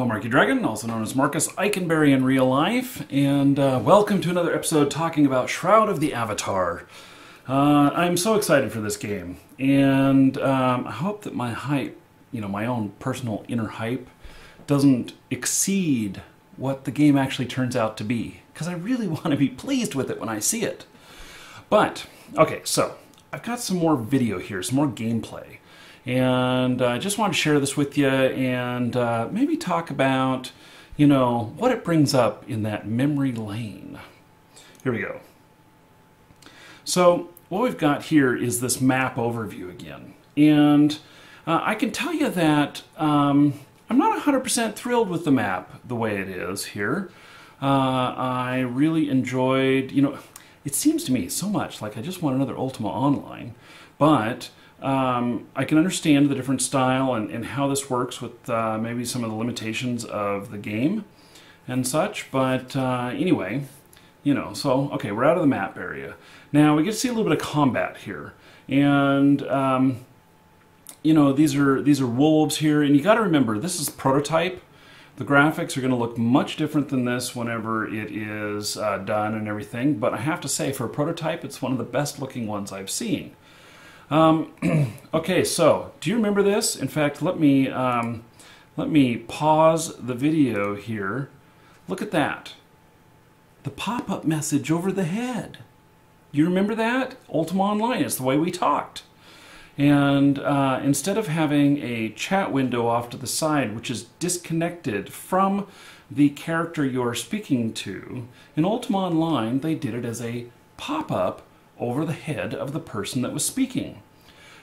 Hello, Marky Dragon, also known as Marcus Eikenberry in real life, and welcome to another episode talking about Shroud of the Avatar. I'm so excited for this game, and I hope that my hype, my own personal inner hype, doesn't exceed what the game actually turns out to be, because I really want to be pleased with it when I see it. But, okay, so I've got some more video here, some more gameplay. And I just want to share this with you and maybe talk about, what it brings up in that memory lane. Here we go. So what we've got here is this map overview again. And I can tell you that I'm not 100% thrilled with the map the way it is here. I really enjoyed, it seems to me so much like I just want another Ultima Online, but I can understand the different style and how this works with maybe some of the limitations of the game and such, but anyway, so, okay, we're out of the map area. Now, we get to see a little bit of combat here, and, these are wolves here, and you got to remember, this is prototype. The graphics are going to look much different than this whenever it is done and everything, but I have to say, for a prototype, it's one of the best looking ones I've seen. Okay, so do you remember this? In fact, let me pause the video here. Look at that. The pop-up message over the head. You remember that? Ultima Online, it's the way we talked. And instead of having a chat window off to the side, which is disconnected from the character you're speaking to, in Ultima Online, they did it as a pop-up over the head of the person that was speaking.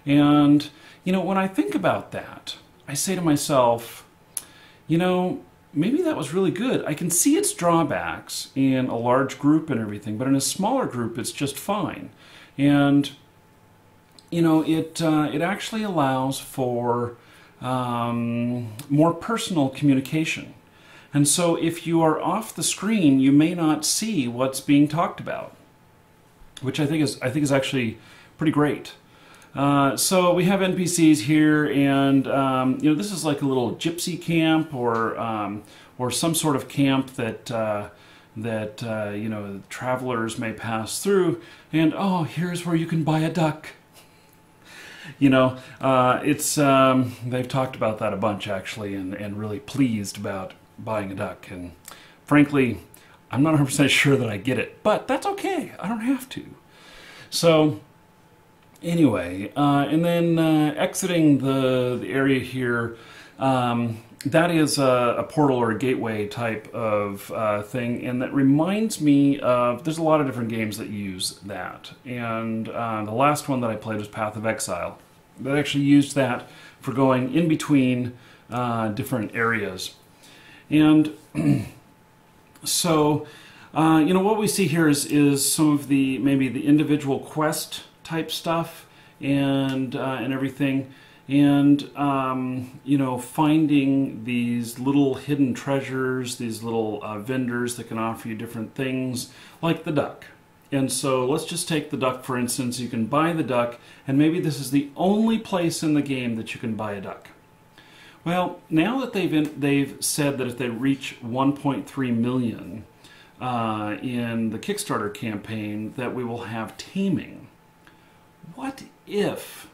And, when I think about that, I say to myself, maybe that was really good. I can see its drawbacks in a large group and everything, but in a smaller group, it's just fine. And, it actually allows for more personal communication. And so if you are off the screen, you may not see what's being talked about, which I think is actually pretty great. So we have NPCs here, and this is like a little gypsy camp or some sort of camp that travelers may pass through. And oh, here's where you can buy a duck. It's they've talked about that a bunch actually, and really pleased about buying a duck. And frankly, I'm not 100% sure that I get it, but that's okay. I don't have to. So anyway, and then exiting the area here, that is a portal or a gateway type of thing, and that reminds me of, there's a lot of different games that use that. And the last one that I played was Path of Exile. That actually used that for going in between different areas. And so, what we see here is some of maybe the individual quest type stuff and everything, and finding these little hidden treasures, these little vendors that can offer you different things, like the duck. And so let's just take the duck for instance. You can buy the duck, and maybe this is the only place in the game that you can buy a duck. Well, now that they've said that if they reach 1.3 million in the Kickstarter campaign, that we will have taming. What if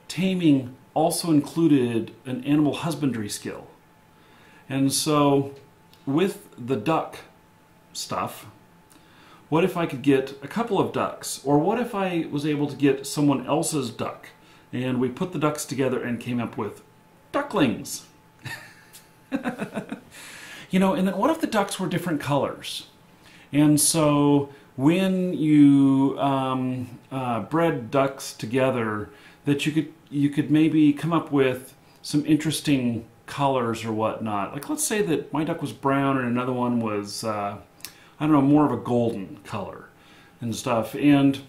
taming also included an animal husbandry skill? And so with the duck stuff, what if I could get a couple of ducks? Or what if I was able to get someone else's duck and we put the ducks together and came up with ducklings? And then what if the ducks were different colors? And so when you bred ducks together, that you could maybe come up with some interesting colors or whatnot. Like, let's say that my duck was brown and another one was more of a golden color and stuff. And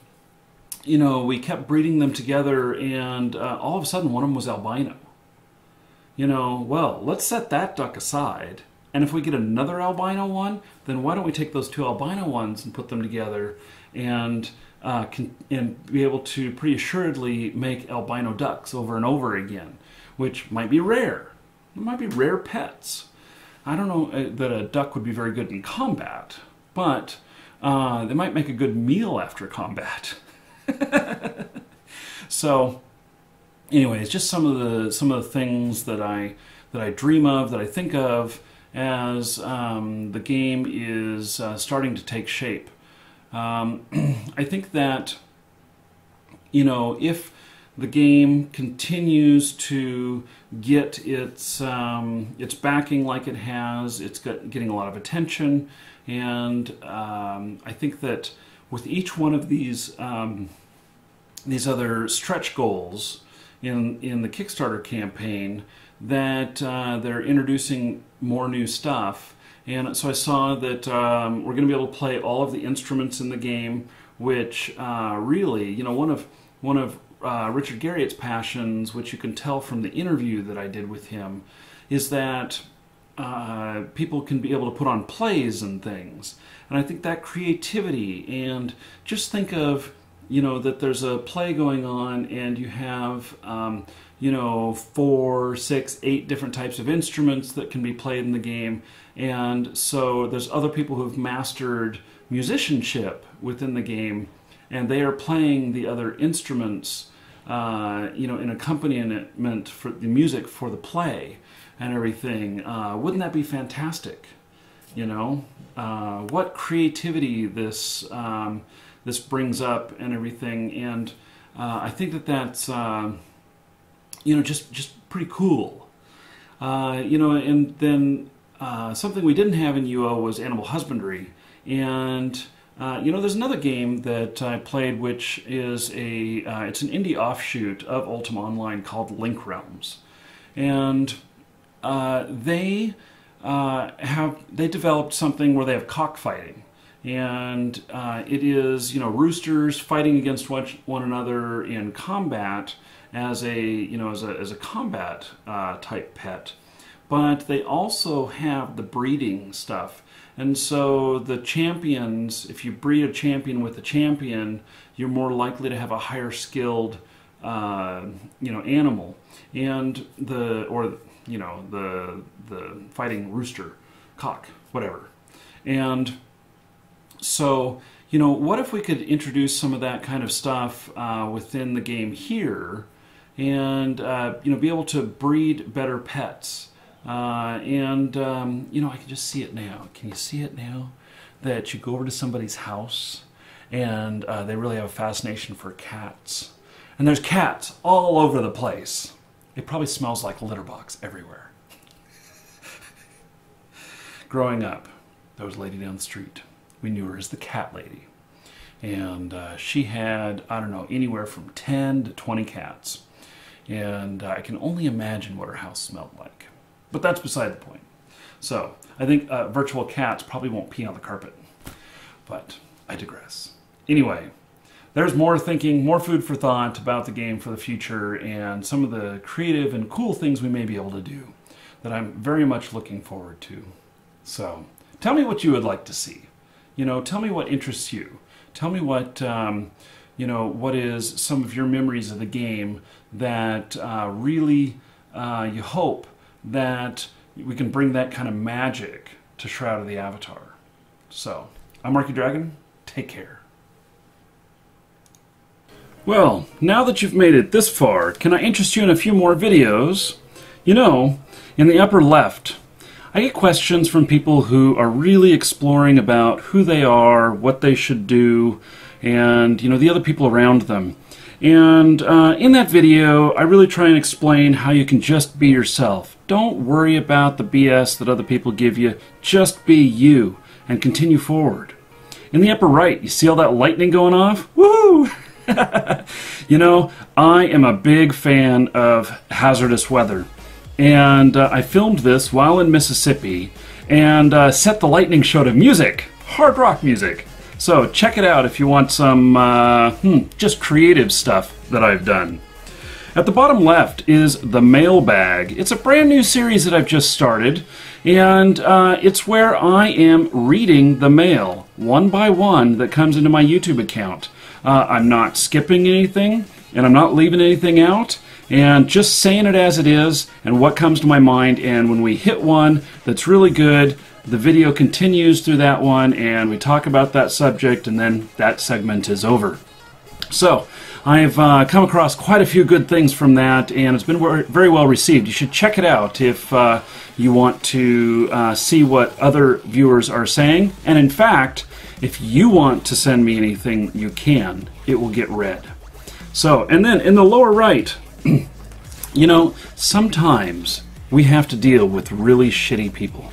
we kept breeding them together, and all of a sudden one of them was albino. Well, let's set that duck aside. And if we get another albino one, then why don't we take those two albino ones and put them together and be able to pretty assuredly make albino ducks over and over again, which might be rare. It might be rare pets. I don't know that a duck would be very good in combat, but they might make a good meal after combat. So, anyways, just some of the things that I dream of, that I think of as the game is starting to take shape. I think that, you know, if the game continues to get its backing like it has, it's getting a lot of attention, and I think that with each one of these other stretch goals in the Kickstarter campaign, that they're introducing more new stuff. And so I saw that we're going to be able to play all of the instruments in the game, which really, you know, one of Richard Garriott's passions, which you can tell from the interview that I did with him, is that people can be able to put on plays and things. And I think that creativity, and just think of, you know, that there's a play going on and you have, you know, 4, 6, 8 different types of instruments that can be played in the game. And so there's other people who've mastered musicianship within the game, and they are playing the other instruments, you know, in accompaniment for the music for the play and everything. Wouldn't that be fantastic? You know, what creativity this this brings up and everything, and I think that that's you know, just pretty cool. You know, and then something we didn't have in UO was animal husbandry, and you know, there's another game that I played, which is it's an indie offshoot of Ultima Online called Link Realms, and they developed something where they have cockfighting, and it is, you know, roosters fighting against one another in combat as a, you know, as a combat type pet, but they also have the breeding stuff. And so the champions, if you breed a champion with a champion, you're more likely to have a higher skilled, you know, animal, and the fighting rooster, cock, whatever. And so, you know, what if we could introduce some of that kind of stuff within the game here, and you know, be able to breed better pets. And you know, I can just see it now. Can you see it now? That you go over to somebody's house and they really have a fascination for cats. And there's cats all over the place. It probably smells like a litter box everywhere. Growing up, there was a lady down the street. We knew her as the cat lady. And she had, I don't know, anywhere from 10 to 20 cats. And I can only imagine what her house smelled like. But that's beside the point. So I think virtual cats probably won't pee on the carpet. But I digress. Anyway, there's more thinking, more food for thought about the game for the future, and some of the creative and cool things we may be able to do that I'm very much looking forward to. So tell me what you would like to see. You know, tell me what interests you. Tell me what, you know, what is some of your memories of the game that really you hope that we can bring that kind of magic to Shroud of the Avatar. So, I'm Marky Dragon. Take care. Well, now that you've made it this far, can I interest you in a few more videos? You know, in the upper left, I get questions from people who are really exploring about who they are, what they should do, and, you know, the other people around them. And in that video, I really try and explain how you can just be yourself. Don't worry about the BS that other people give you. Just be you and continue forward. In the upper right, you see all that lightning going off? Woo! You know, I am a big fan of hazardous weather. And I filmed this while in Mississippi and set the lightning show to music, hard rock music. So check it out if you want some just creative stuff that I've done. At the bottom left is the mailbag. It's a brand new series that I've just started, and it's where I am reading the mail one by one that comes into my YouTube account. I'm not skipping anything, and I'm not leaving anything out, and just saying it as it is and what comes to my mind. And when we hit one that's really good, the video continues through that one, and we talk about that subject, and then that segment is over. So I've come across quite a few good things from that, and it's been very well received. You should check it out if you want to see what other viewers are saying. And in fact, if you want to send me anything, you can. It will get read. So, and then in the lower right, you know, sometimes we have to deal with really shitty people.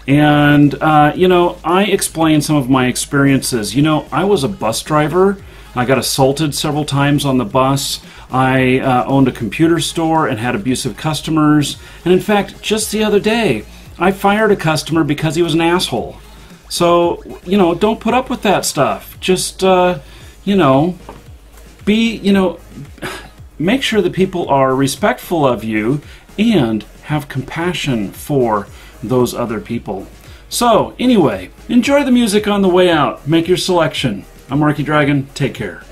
And, you know, I explain some of my experiences. You know, I was a bus driver. I got assaulted several times on the bus. I owned a computer store and had abusive customers. And in fact, just the other day, I fired a customer because he was an asshole. So, you know, don't put up with that stuff. Just, you know, make sure that people are respectful of you and have compassion for those other people. So, anyway, enjoy the music on the way out. Make your selection. I'm Marky Dragon. Take care.